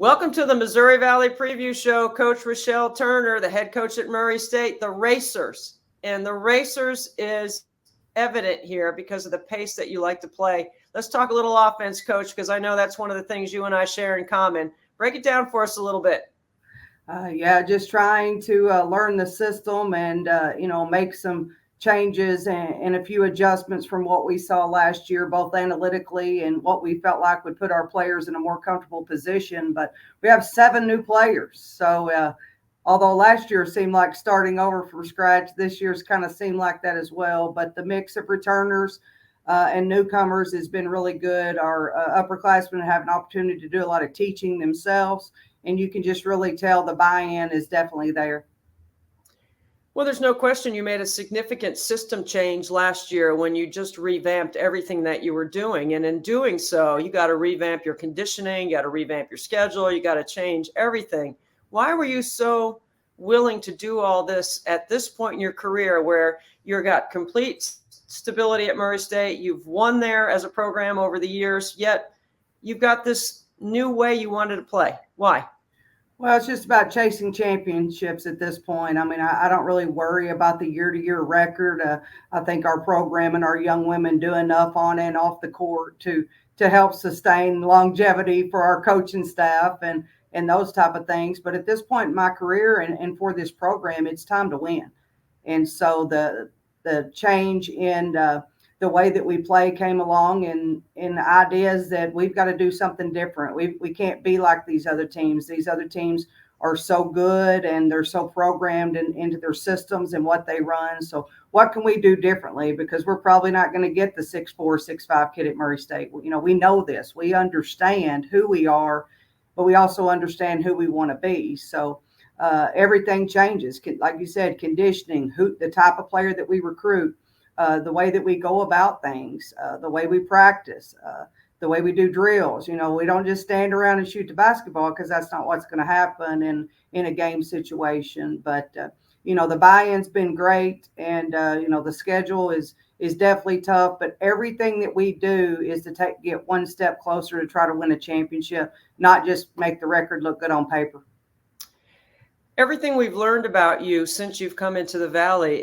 Welcome to the Missouri Valley Preview Show. Coach Rechelle Turner, the head coach at Murray State, the Racers. And the Racers is evident here because of the pace that you like to play. Let's talk a little offense, Coach, because I know that's one of the things you and I share in common. Break it down for us a little bit. Just trying to learn the system and, make some changes and a few adjustments from what we saw last year, both analytically and what we felt like would put our players in a more comfortable position. But we have 7 new players. So although last year seemed like starting over from scratch, this year's kind of seemed like that as well. But the mix of returners and newcomers has been really good. Our upperclassmen have an opportunity to do a lot of teaching themselves, and you can just really tell the buy-in is definitely there. Well, there's no question you made a significant system change last year when you just revamped everything that you were doing. And in doing so, you got to revamp your conditioning, you got to revamp your schedule, you got to change everything. Why were you so willing to do all this at this point in your career where you've got complete stability at Murray State, you've won there as a program over the years, yet you've got this new way you wanted to play? Why? Well, it's just about chasing championships at this point. I mean, I don't really worry about the year-to-year record. I think our program and our young women do enough on and off the court to help sustain longevity for our coaching staff and those type of things. But at this point in my career and for this program, it's time to win. And so the change in the way that we play came along and ideas that we've got to do something different. We can't be like these other teams. These other teams are so good and they're so programmed into their systems and what they run. So what can we do differently? Because we're probably not going to get the 6'4", 6'5" kid at Murray State. We know this. We understand who we are, but we also understand who we want to be. So everything changes. Like you said, conditioning, the type of player that we recruit, the way that we go about things, the way we practice, the way we do drills. We don't just stand around and shoot the basketball because that's not what's going to happen in a game situation. But, the buy-in's been great and, the schedule is definitely tough. But everything that we do is to get one step closer to try to win a championship, not just make the record look good on paper. Everything we've learned about you since you've come into the Valley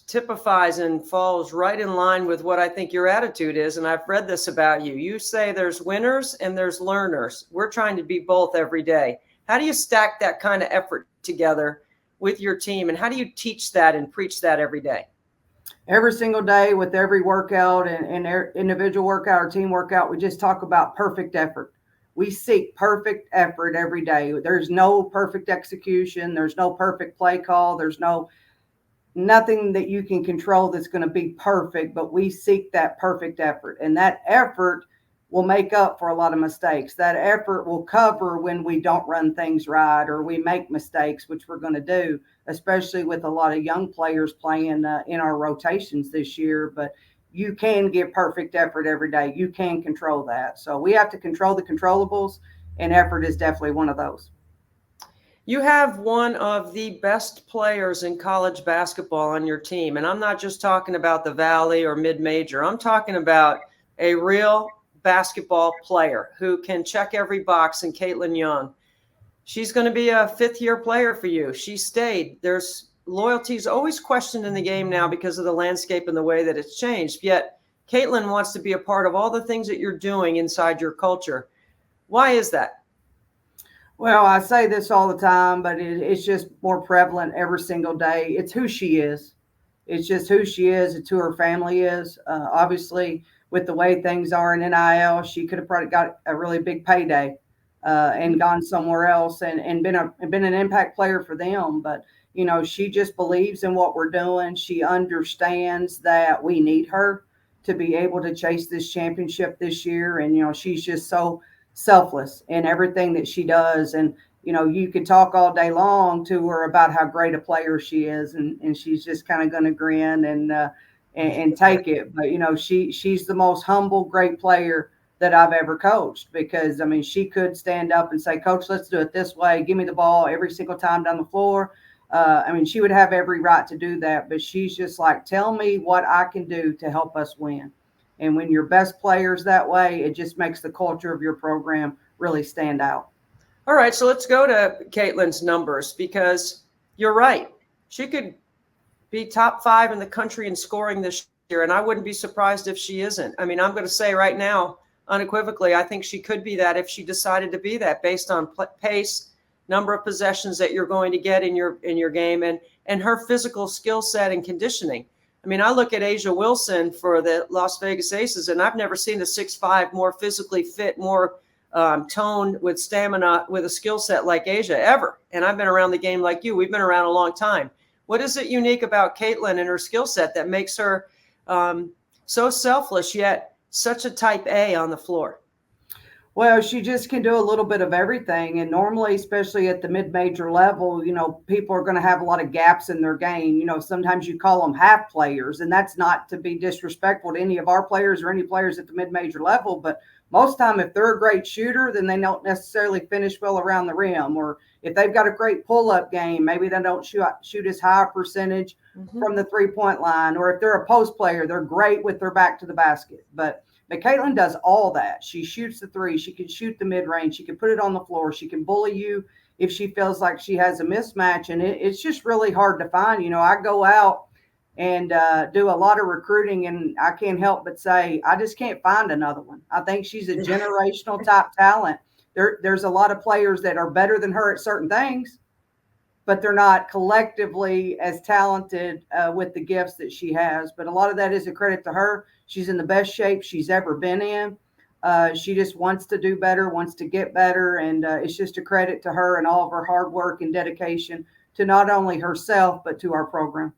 typifies and falls right in line with what I think your attitude is. And I've read this about you. You say there's winners and there's learners. We're trying to be both every day. How do you stack that kind of effort together with your team? And how do you teach that and preach that every day? Every single day with every workout and individual workout or team workout, we just talk about perfect effort. We seek perfect effort every day. There's no perfect execution. There's no perfect play call. There's nothing that you can control that's going to be perfect, but we seek that perfect effort. And that effort will make up for a lot of mistakes. That effort will cover when we don't run things right or we make mistakes, which we're going to do, especially with a lot of young players playing in our rotations this year. But you can give perfect effort every day. You can control that. So we have to control the controllables, and effort is definitely one of those. You have one of the best players in college basketball on your team. And I'm not just talking about the Valley or mid-major. I'm talking about a real basketball player who can check every box in Katelyn Young. She's going to be a fifth-year player for you. She stayed. There's loyalties always questioned in the game now because of the landscape and the way that it's changed. Yet Katelyn wants to be a part of all the things that you're doing inside your culture. Why is that? Well, I say this all the time, but it's just more prevalent every single day. It's who she is. It's just who she is. It's who her family is. Obviously, with the way things are in NIL, she could have probably got a really big payday and gone somewhere else and been an impact player for them. But, she just believes in what we're doing. She understands that we need her to be able to chase this championship this year. And, she's just so selfless in everything that she does. And, you could talk all day long to her about how great a player she is. And she's just kind of going to grin and take it. But, she's the most humble, great player that I've ever coached because, she could stand up and say, Coach, let's do it this way. Give me the ball every single time down the floor. She would have every right to do that. But she's just like, tell me what I can do to help us win. And when your best player's that way, it just makes the culture of your program really stand out. All right, so let's go to Katelyn's numbers, because you're right. She could be top 5 in the country in scoring this year, and I wouldn't be surprised if she isn't. I mean, I'm going to say right now, unequivocally, I think she could be that if she decided to be that, based on pace, number of possessions that you're going to get in your game, and her physical skill set and conditioning. I mean, I look at Asia Wilson for the Las Vegas Aces, and I've never seen a 6'5" more physically fit, more toned, with stamina, with a skill set like Asia ever. And I've been around the game like you. We've been around a long time. What is it unique about Katelyn and her skill set that makes her so selfless, yet such a type A on the floor? Well, she just can do a little bit of everything. And normally, especially at the mid-major level, people are going to have a lot of gaps in their game. Sometimes you call them half players, and that's not to be disrespectful to any of our players or any players at the mid-major level. But most time, if they're a great shooter, then they don't necessarily finish well around the rim. Or if they've got a great pull-up game, maybe they don't shoot as high a percentage from the three-point line. Or if they're a post player, they're great with their back to the basket. But Katelyn does all that. She shoots the three. She can shoot the mid-range. She can put it on the floor. She can bully you if she feels like she has a mismatch. And it's just really hard to find. I go out and do a lot of recruiting, and I can't help but say, I just can't find another one. I think she's a generational type talent. There's a lot of players that are better than her at certain things, but they're not collectively as talented with the gifts that she has. But a lot of that is a credit to her. She's in the best shape she's ever been in. She just wants to do better, wants to get better. And it's just a credit to her and all of her hard work and dedication to not only herself, but to our program.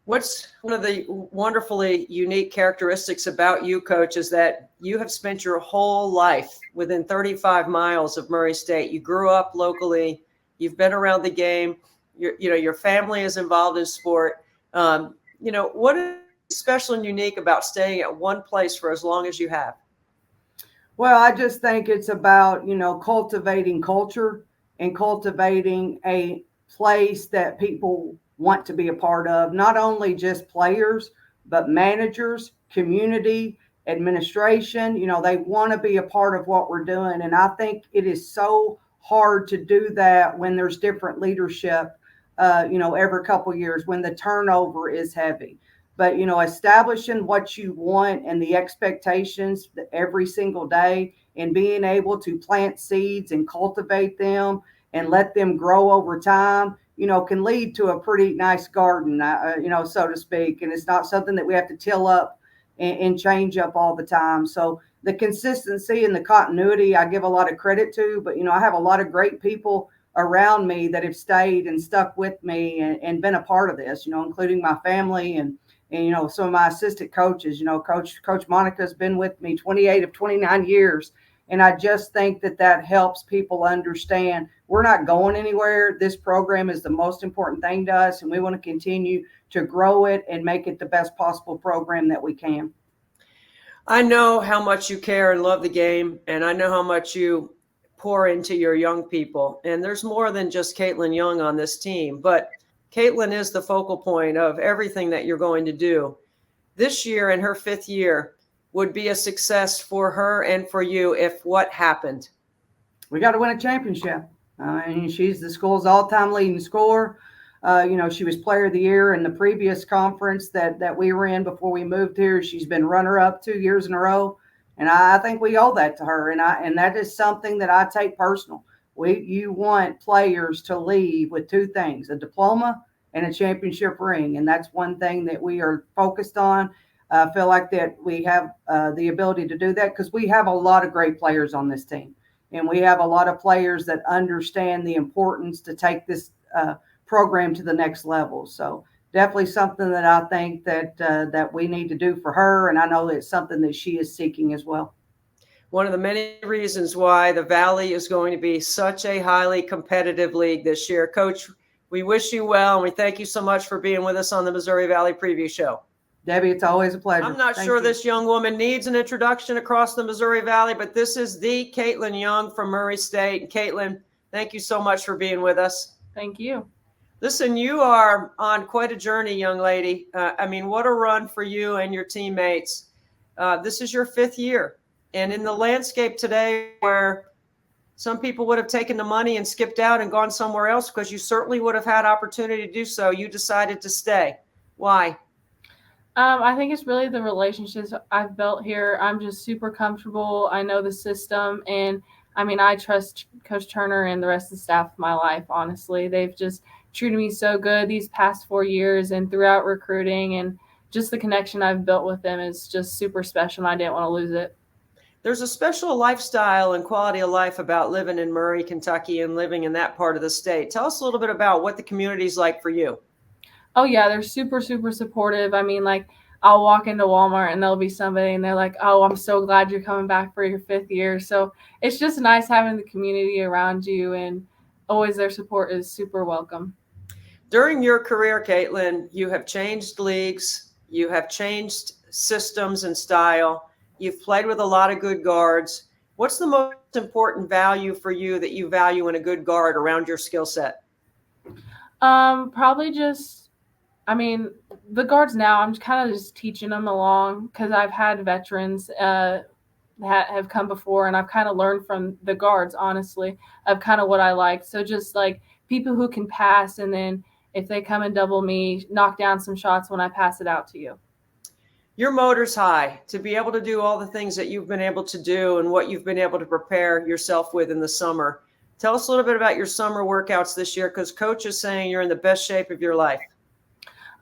What's one of the wonderfully unique characteristics about you, Coach, is that you have spent your whole life within 35 miles of Murray State. You grew up locally. You've been around the game. Your family is involved in sport. What is special and unique about staying at one place for as long as you have? Well, I just think it's about, cultivating culture and cultivating a place that people want to be a part of, not only just players, but managers, community, administration. They want to be a part of what we're doing. And I think it is so hard to do that when there's different leadership, every couple of years, when the turnover is heavy. But, establishing what you want and the expectations every single day, and being able to plant seeds and cultivate them and let them grow over time, can lead to a pretty nice garden, so to speak. And it's not something that we have to till up and change up all the time. So the consistency and the continuity, I give a lot of credit to, but, I have a lot of great people around me that have stayed and stuck with me and been a part of this, including my family and some of my assistant coaches. Coach Monica's been with me 28 of 29 years. And I just think that helps people understand we're not going anywhere. This program is the most important thing to us, and we want to continue to grow it and make it the best possible program that we can. I know how much you care and love the game, and I know how much you pour into your young people. And there's more than just Katelyn Young on this team, but Katelyn is the focal point of everything that you're going to do. This year, in her 5th year, would be a success for her and for you if what happened? We got to win a championship. She's the school's all-time leading scorer. She was player of the year in the previous conference that we were in before we moved here. She's been runner-up 2 years in a row. And I think we owe that to her. And that is something that I take personal. You want players to leave with 2 things, a diploma and a championship ring. And that's one thing that we are focused on. I feel like that we have the ability to do that because we have a lot of great players on this team. And we have a lot of players that understand the importance to take this program to the next level. So definitely something that I think that we need to do for her. And I know it's something that she is seeking as well. One of the many reasons why the Valley is going to be such a highly competitive league this year. Coach, we wish you well, and we thank you so much for being with us on the Missouri Valley Preview Show. Debbie, it's always a pleasure. I'm not sure this young woman needs an introduction across the Missouri Valley, but this is the Katelyn Young from Murray State. And Katelyn, thank you so much for being with us. Thank you. Listen, you are on quite a journey, young lady. What a run for you and your teammates. This is your 5th year. And in the landscape today where Some people would have taken the money and skipped out and gone somewhere else because you certainly would have had opportunity to do so. You decided to stay. Why? I think it's really the relationships I've built here. I'm just super comfortable. I know the system, and I mean, I trust Coach Turner and the rest of the staff of my life, honestly. They've just treated me so good these past 4 years and throughout recruiting, and just the connection I've built with them is just super special, and I didn't want to lose it. There's a special lifestyle and quality of life about living in Murray, Kentucky, and living in that part of the state. Tell us a little bit about what the community's like for you. Oh yeah, they're super, super supportive. I mean, like I'll walk into Walmart and there'll be somebody and they're like, "Oh, I'm so glad you're coming back for your 5th year." So it's just nice having the community around you, and always their support is super welcome. During your career, Katelyn, you have changed leagues, you have changed systems and style. You've played with a lot of good guards. What's the most important value for you that you value in a good guard around your skill set? Probably just, I mean, the guards now, I'm kind of just teaching them along because I've had veterans that have come before, and I've kind of learned from the guards, honestly, of kind of what I like. So just like people who can pass, and then if they come and double me, knock down some shots when I pass it out to you. Your motor's high to be able to do all the things that you've been able to do and what you've been able to prepare yourself with in the summer. Tell us a little bit about your summer workouts this year, because Coach is saying you're in the best shape of your life.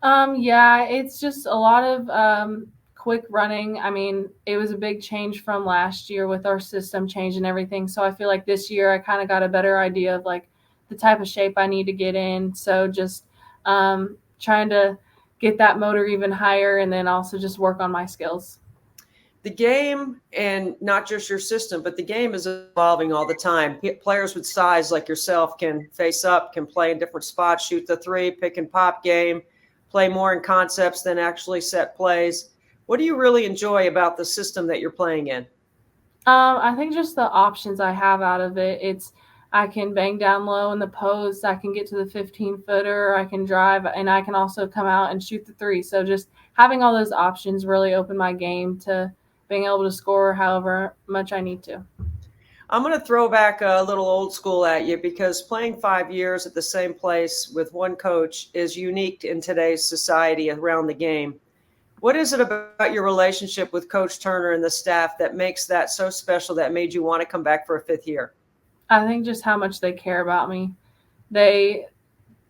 Yeah, it's just a lot of quick running. I mean, it was a big change from last year with our system change and everything. So I feel like this year I kind of got a better idea of like the type of shape I need to get in. So just trying to get that motor even higher, and then also just work on my skills. The game, and not just your system, but the game is evolving all the time. Players with size like yourself can face up, can play in different spots, shoot the three, pick and pop game, play more in concepts than actually set plays. What do you really enjoy about the system that you're playing in? I think just the options I have out of it. I can bang down low in the post. I can get to the 15-footer. I can drive, and I can also come out and shoot the three. So just having all those options really opened my game to being able to score however much I need to. I'm going to throw back a little old school at you, because playing 5 years at the same place with one coach is unique in today's society around the game. What is it about your relationship with Coach Turner and the staff that makes that so special, that made you want to come back for a 5th year? I think just how much they care about me.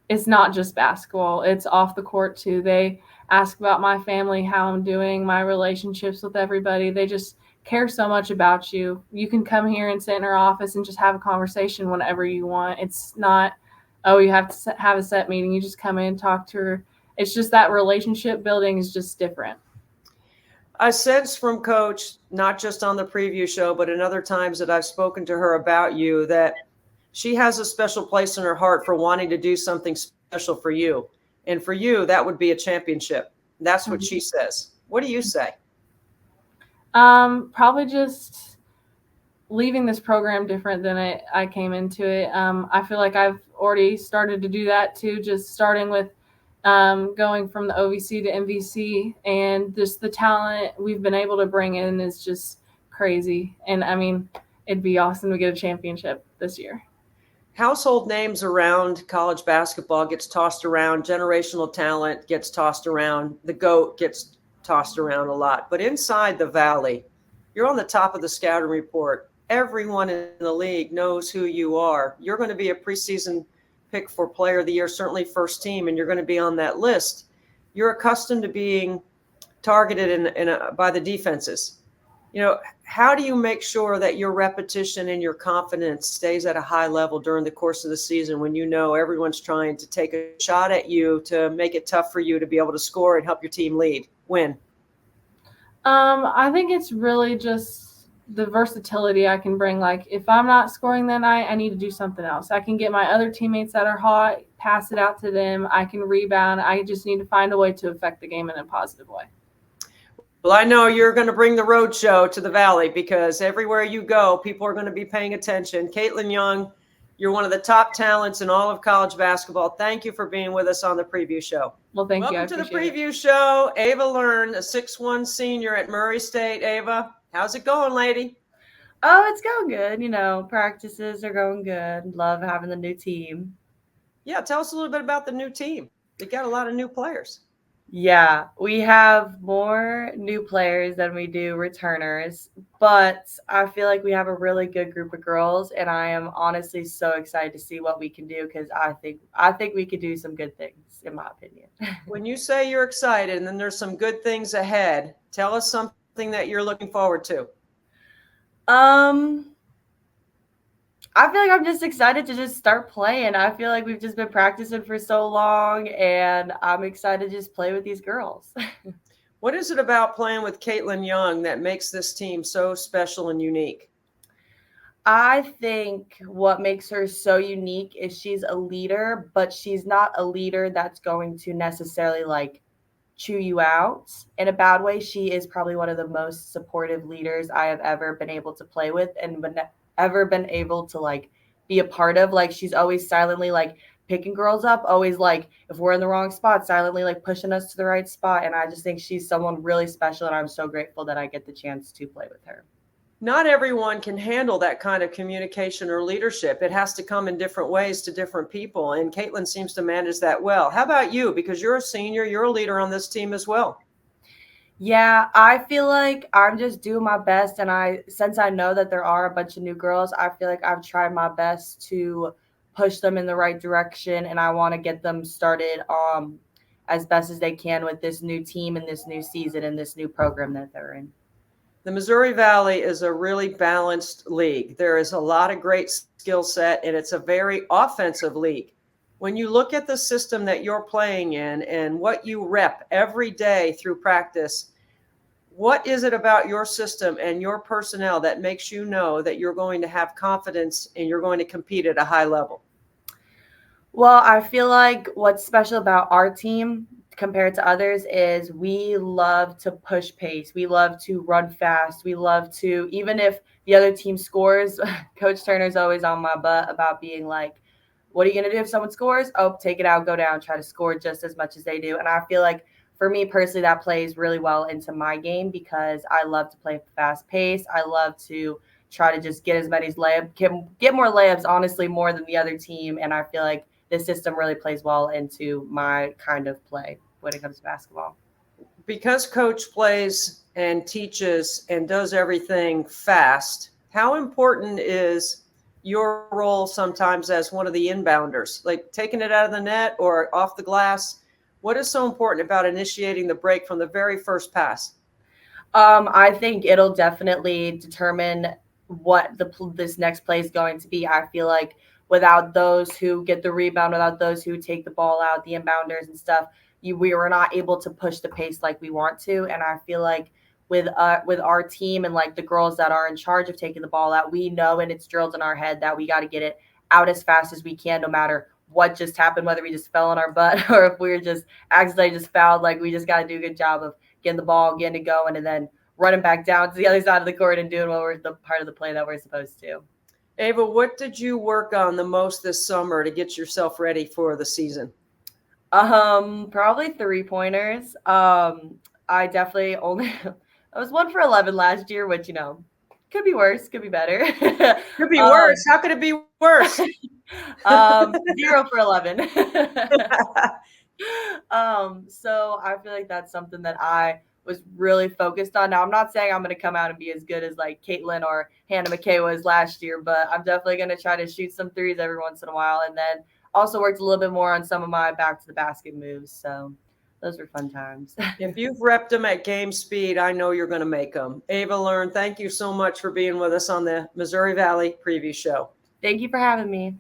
It's not just basketball. It's off the court too. They ask about my family, how I'm doing, my relationships with everybody. They just care so much about you. You can come here and sit in her office and just have a conversation whenever you want. It's not, oh, you have to have a set meeting. You just come in and talk to her. It's just that relationship building is just different. I sense from Coach, not just on the preview show, but in other times that I've spoken to her about you, that she has a special place in her heart for wanting to do something special for you. And for you, that would be a championship. That's what she says. What do you say? Probably just leaving this program different than I came into it. I feel like I've already started to do that too, just starting with going from the OVC to MVC, and just the talent we've been able to bring in is just crazy. And I mean, it'd be awesome to get a championship this year. Household names around college basketball gets tossed around. Generational talent gets tossed around. The GOAT gets tossed around a lot. But inside the Valley, you're on the top of the scouting report. Everyone in the league knows who you are. You're going to be a preseason pick for Player of the Year, certainly first team, and you're going to be on that list. You're accustomed to being targeted by the defenses. You know, how do you make sure that your repetition and your confidence stays at a high level during the course of the season, when you know everyone's trying to take a shot at you to make it tough for you to be able to score and help your team win? I think it's really just the versatility I can bring. Like if I'm not scoring that night, I need to do something else. I can get my other teammates that are hot, pass it out to them. I can rebound. I just need to find a way to affect the game in a positive way. Well, I know you're going to bring the road show to the Valley, because everywhere you go, people are going to be paying attention. Katelyn Young, you're one of the top talents in all of college basketball. Thank you for being with us on the preview show. Well, thank you. Welcome to the preview show. Ava Learn, a 6'1" senior at Murray State. Ava, how's it going, lady? Oh, it's going good. Practices are going good. Love having the new team. Yeah, tell us a little bit about the new team. They got a lot of new players. Yeah, we have more new players than we do returners, but I feel like we have a really good group of girls, and I am honestly so excited to see what we can do because I think we could do some good things, in my opinion. When you say you're excited and then there's some good things ahead, tell us something that you're looking forward to. Um, I feel like I'm just excited to just start playing. I feel like we've just been practicing for so long, and I'm excited to just play with these girls. What is it about playing with Katelyn Young that makes this team so special and unique? I think what makes her so unique is she's a leader, but she's not a leader that's going to necessarily like chew you out in a bad way. She is probably one of the most supportive leaders I have ever been able to play with and ever been able to like be a part of. Like she's always silently like picking girls up, always like if we're in the wrong spot, silently like pushing us to the right spot. And I just think she's someone really special, and I'm so grateful that I get the chance to play with her. Not everyone can handle that kind of communication or leadership. It has to come in different ways to different people, and Katelyn seems to manage that well. How about you? Because you're a senior, you're a leader on this team as well. Yeah, I feel like I'm just doing my best, and since I know that there are a bunch of new girls, I feel like I've tried my best to push them in the right direction, and I want to get them started as best as they can with this new team and this new season and this new program that they're in. The Missouri Valley is a really balanced league. There is a lot of great skill set, and it's a very offensive league. When you look at the system that you're playing in and what you rep every day through practice, what is it about your system and your personnel that makes you know that you're going to have confidence and you're going to compete at a high level? Well, I feel like what's special about our team compared to others is we love to push pace. We love to run fast. We love to, even if the other team scores, Coach Turner's always on my butt about being like, what are you going to do if someone scores? Oh, take it out, go down, try to score just as much as they do. And I feel like for me personally, that plays really well into my game because I love to play fast pace. I love to try to just get as many layups, get more layups, honestly, more than the other team. And I feel like this system really plays well into my kind of play when it comes to basketball. Because coach plays and teaches and does everything fast, how important is your role sometimes as one of the inbounders, like taking it out of the net or off the glass? What is so important about initiating the break from the very first pass? I think it'll definitely determine what this next play is going to be. I feel like without those who get the rebound, without those who take the ball out, the inbounders and stuff, we were not able to push the pace like we want to. And I feel like with our team and like the girls that are in charge of taking the ball out, we know and it's drilled in our head that we got to get it out as fast as we can, no matter what just happened, whether we just fell on our butt or if we were just accidentally just fouled. Like we just got to do a good job of getting the ball, getting it going, and then running back down to the other side of the court and doing what we're the part of the play that we're supposed to. Ava, what did you work on the most this summer to get yourself ready for the season? Probably 3-pointers. I definitely only I was 1 for 11 last year, which could be worse, could be better. Could be worse. How could it be worse? 0 for 11. So I feel like that's something that I was really focused on. Now, I'm not saying I'm going to come out and be as good as like Katelyn or Hannah McKay was last year, but I'm definitely going to try to shoot some threes every once in a while. And then also worked a little bit more on some of my back to the basket moves. So those were fun times. If you've repped them at game speed, I know you're going to make them. Ava Learn, thank you so much for being with us on the Missouri Valley Preview Show. Thank you for having me.